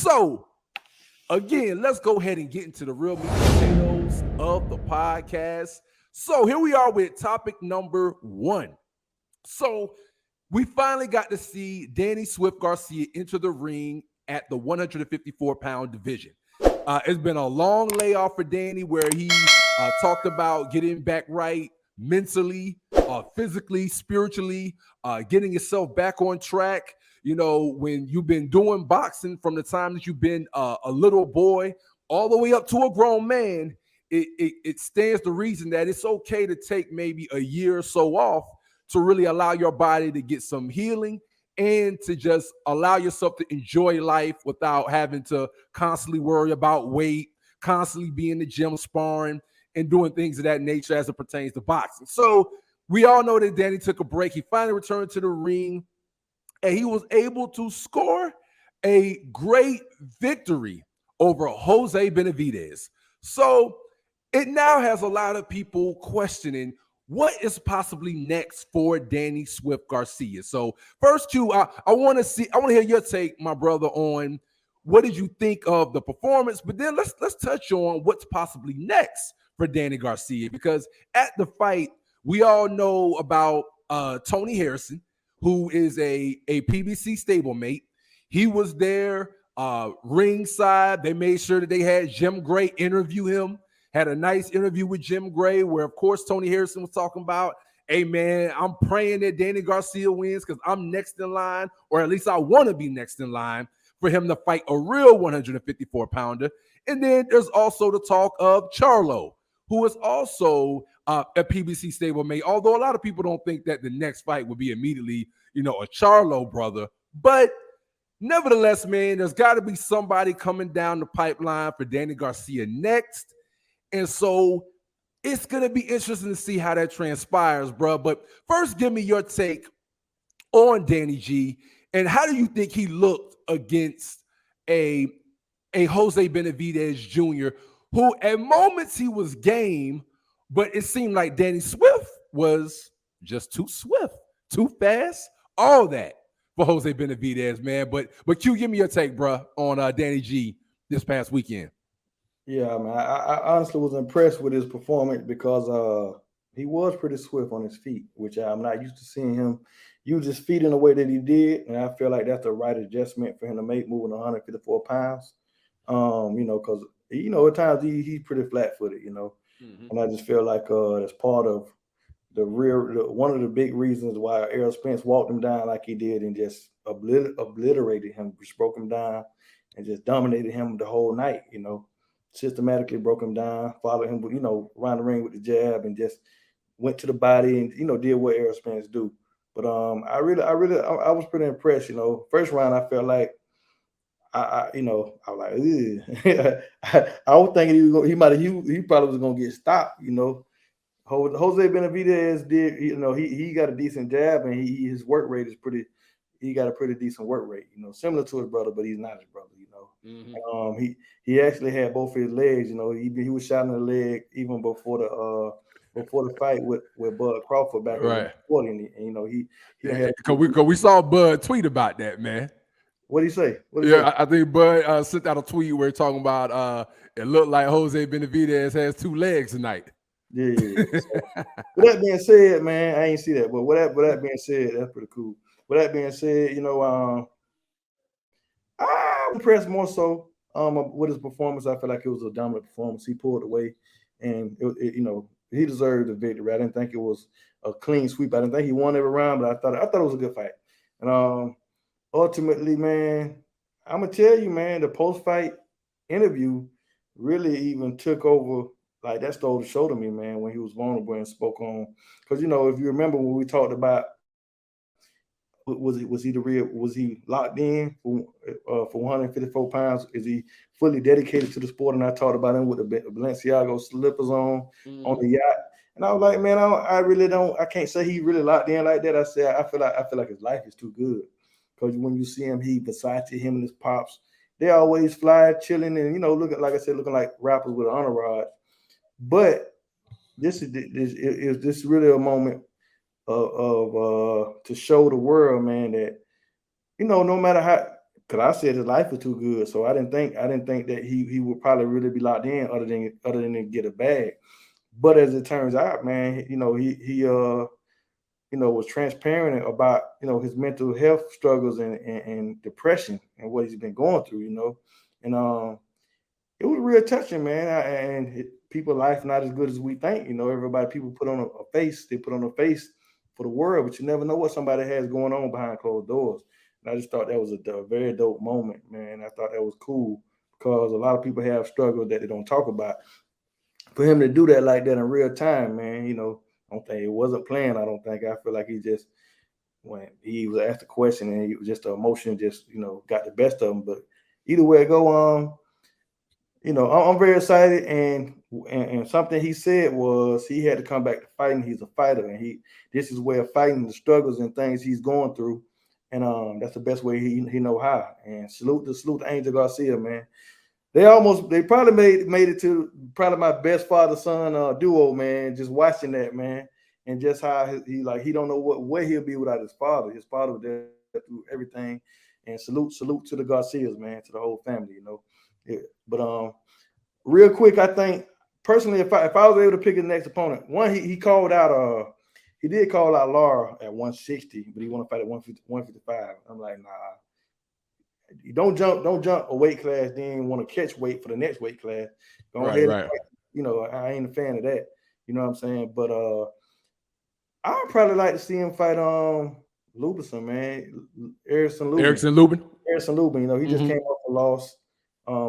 So, again, let's go ahead and get into the real meat and potatoes of the podcast. So, here we are with topic number 1. So, we finally got to see Danny Swift Garcia enter the ring at the 154-pound division. It's been a long layoff for Danny where he talked about getting back right mentally, physically, spiritually, getting yourself back on track. You know, when you've been doing boxing from the time that you've been a little boy all the way up to a grown man, it stands to reason that it's okay to take maybe a year or so off to really allow your body to get some healing and to just allow yourself to enjoy life without having to constantly worry about weight, constantly be in the gym sparring and doing things of that nature as it pertains to boxing. So we all know that Danny took a break. He finally returned to the ring and he was able to score a great victory over Jose Benavidez. So it now has a lot of people questioning what is possibly next for Danny Swift Garcia. So first, Q, I want to hear your take, my brother, on what did you think of the performance, but then let's touch on what's possibly next for Danny Garcia, because at the fight, we all know about Tony Harrison, who is a PBC stablemate. He was there ringside. They made sure that they had Jim Gray interview him. Had a nice interview with Jim Gray where, of course, Tony Harrison was talking about, hey, man, I'm praying that Danny Garcia wins because I'm next in line, or at least I want to be next in line for him to fight a real 154-pounder. And then there's also the talk of Charlo, who is also a PBC stablemate, although a lot of people don't think that the next fight would be immediately, a Charlo brother. But nevertheless, man, there's got to be somebody coming down the pipeline for Danny Garcia next. And so it's going to be interesting to see how that transpires, bro. But first, give me your take on Danny G. And how do you think he looked against a Jose Benavidez Jr., who at moments he was game, but it seemed like Danny Swift was just too swift, too fast, all that for Jose Benavidez, man. But Q, give me your take, bro, on Danny G this past weekend. Yeah, man. I honestly was impressed with his performance because he was pretty swift on his feet, which I'm not used to seeing him use his feet in the way that he did. And I feel like that's the right adjustment for him to make, moving 154 pounds. Because, at times he's pretty flat-footed, Mm-hmm. And I just feel like that's part of one of the big reasons why Errol Spence walked him down like he did and just obliterated him, just broke him down and just dominated him the whole night, systematically broke him down, followed him, around the ring with the jab, and just went to the body and did what Errol Spence do. But I was pretty impressed. First round I felt like I was like, I was thinking he probably was gonna get stopped. Jose Benavidez did. He got a decent jab and his work rate is pretty. He got a pretty decent work rate. Similar to his brother, but he's not his brother. Mm-hmm. He actually had both of his legs. He was shot in the leg even before the fight with Bud Crawford back in 40, and he because we saw Bud tweet about that, man. What did he say? I think Bud sent out a tweet where he's talking about it looked like Jose Benavidez has 2 legs tonight. Yeah. So, with that being said, man, I ain't see that, but with that being said, that's pretty cool. With that being said, I'm impressed more so with his performance. I feel like it was a dominant performance. He pulled away, and he deserved the victory. I didn't think it was a clean sweep. I didn't think he won every round, but I thought it was a good fight. And ultimately, man, I'm gonna tell you, man, the post-fight interview really even took over. Like, that stole the show to me, man, when he was vulnerable and spoke on. Because if you remember when we talked about, was he locked in for 154 pounds? Is he fully dedicated to the sport? And I talked about him with the Balenciaga slippers on the yacht. And I was like, man, I can't say he really locked in like that. I said, I feel like his life is too good. Because when you see him, Versace, him and his pops, they always fly, chilling, and looking like rappers with an honor rod. But this is really a moment of to show the world, man, that no matter how because I said his life was too good, so I didn't think that he would probably really be locked in other than to get a bag. But as it turns out, man, was transparent about his mental health struggles and depression and what he's been going through, and it was real touching, man. People life not as good as we think, everybody people put on a face, they put on a face for the world, but you never know what somebody has going on behind closed doors. And I just thought that was a very dope moment, man. I thought that was cool because a lot of people have struggles that they don't talk about. For him to do that like that in real time, man, I don't think it wasn't planned. I don't think. I feel like he just when he was asked a question and he was just the emotion just got the best of him. But either way it go, I'm very excited, and something he said was he had to come back to fighting. He's a fighter, and this is his way of fighting the struggles and things he's going through, and that's the best way he know how. And salute to Angel Garcia, man. They probably made it to probably my best father son duo, man. Just watching that, man, and just how he don't know where he'll be without his father. His father was there through everything, and salute to the Garcias, man, to the whole family, Yeah. But real quick, I think personally, if I was able to pick his next opponent, one he called out he did call out Lara at 160, but he want to fight at 155. I'm like, nah. You don't jump a weight class, then want to catch weight for the next weight class. Go ahead. Right. I ain't a fan of that. You know what I'm saying? But I would probably like to see him fight Lubison, man. Erickson Lubin. He just came off a loss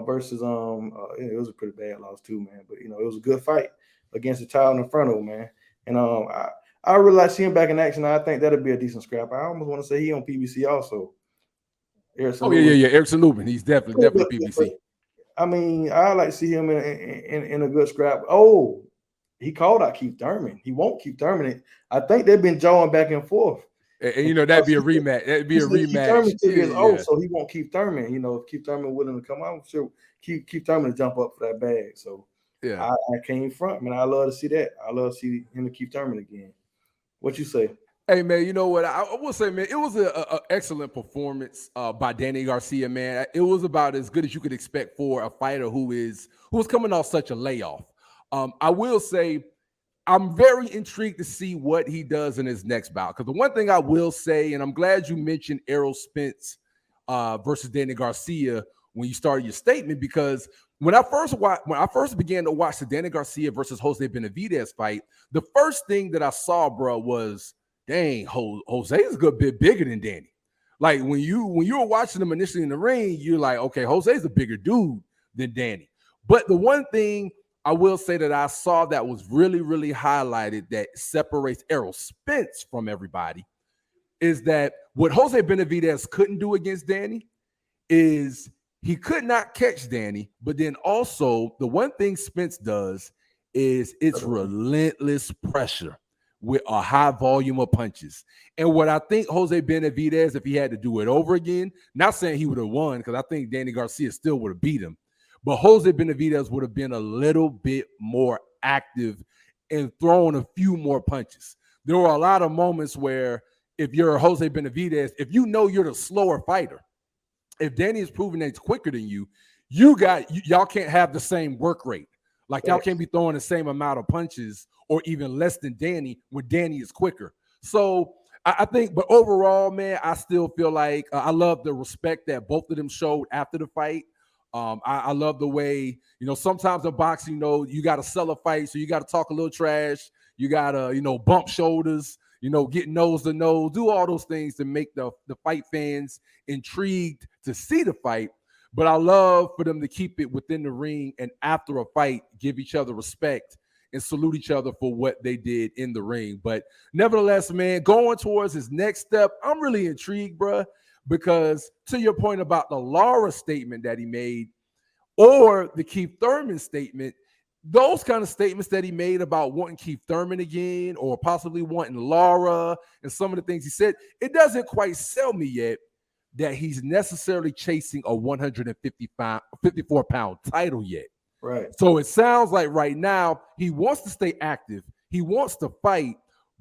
versus it was a pretty bad loss too, man. But it was a good fight against the child in front of him, man. And I really like to see him back in action. I think that'll be a decent scrap. I almost want to say he on PBC also. Erickson Lubin. Erickson Lubin. He's definitely PBC. I mean, I like to see him in a good scrap. Oh, he called out Keith Thurman. He won't Keith Thurman. I think they've been jawing back and forth. And that'd be a rematch. That'd be a rematch. Keith Thurman took his oath, so he won't Keith Thurman. If Keith Thurman willing to come out, I'm sure Keith Thurman to jump up for that bag. So yeah, I came front, man. I love to see that. I love to see him and Keith Thurman again. What you say? Hey, man, you know what? I will say, man, it was an excellent performance by Danny Garcia, man. It was about as good as you could expect for a fighter who was coming off such a layoff. I will say I'm very intrigued to see what he does in his next bout. Because the one thing I will say, and I'm glad you mentioned Errol Spence versus Danny Garcia when you started your statement, because when I first began to watch the Danny Garcia versus Jose Benavidez fight, the first thing that I saw, bro, was dang, Jose is a good bit bigger than Danny. Like when you were watching him initially in the ring, you're like, okay, Jose's a bigger dude than Danny. But the one thing I will say that I saw that was really, really highlighted that separates Errol Spence from everybody is that what Jose Benavidez couldn't do against Danny is he could not catch Danny, but then also the one thing Spence does is it's relentless pressure with a high volume of punches. And what I think Jose Benavidez, if he had to do it over again, not saying he would have won, because I think Danny Garcia still would have beat him, but Jose Benavidez would have been a little bit more active and thrown a few more punches. There were a lot of moments where if you're Jose Benavidez, if you know you're the slower fighter, if Danny is proving that he's quicker than you, y'all can't have the same work rate. Like y'all can't be throwing the same amount of punches or even less than Danny when Danny is quicker. So I think, but overall, man, I still feel like I love the respect that both of them showed after the fight. I love the way, sometimes in boxing, you got to sell a fight. So you got to talk a little trash. You got to, bump shoulders, get nose to nose, do all those things to make the fight fans intrigued to see the fight. But I love for them to keep it within the ring and after a fight, give each other respect and salute each other for what they did in the ring. But nevertheless, man, going towards his next step, I'm really intrigued, bro, because to your point about the Lara statement that he made or the Keith Thurman statement, those kind of statements that he made about wanting Keith Thurman again or possibly wanting Lara and some of the things he said, it doesn't quite sell me yet that he's necessarily chasing a 154-pound title yet. Right. So it sounds like right now he wants to stay active. He wants to fight.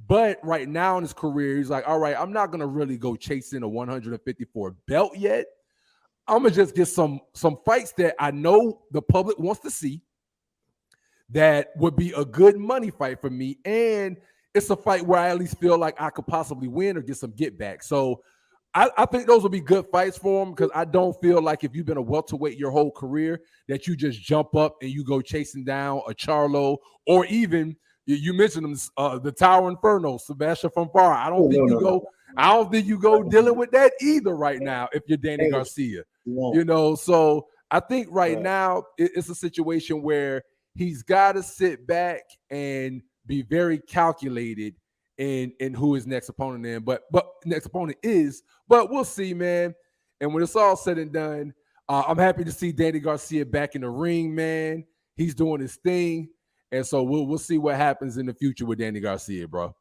But right now in his career, he's like, all right, I'm not going to really go chasing a 154 belt yet. I'm gonna just get some fights that I know the public wants to see. That would be a good money fight for me, and it's a fight where I at least feel like I could possibly win or get some get back. So I think those will be good fights for him because I don't feel like if you've been a welterweight your whole career that you just jump up and you go chasing down a Charlo or even you mentioned them, the Tower Inferno, Sebastian Fonfara. I don't think you go. I don't think you go dealing with that either right now if you're Danny Garcia. So I think right now it's a situation where he's got to sit back and be very calculated in who his next opponent is. But we'll see, man. And when it's all said and done, I'm happy to see Danny Garcia back in the ring, man. He's doing his thing. And so we'll see what happens in the future with Danny Garcia, bro.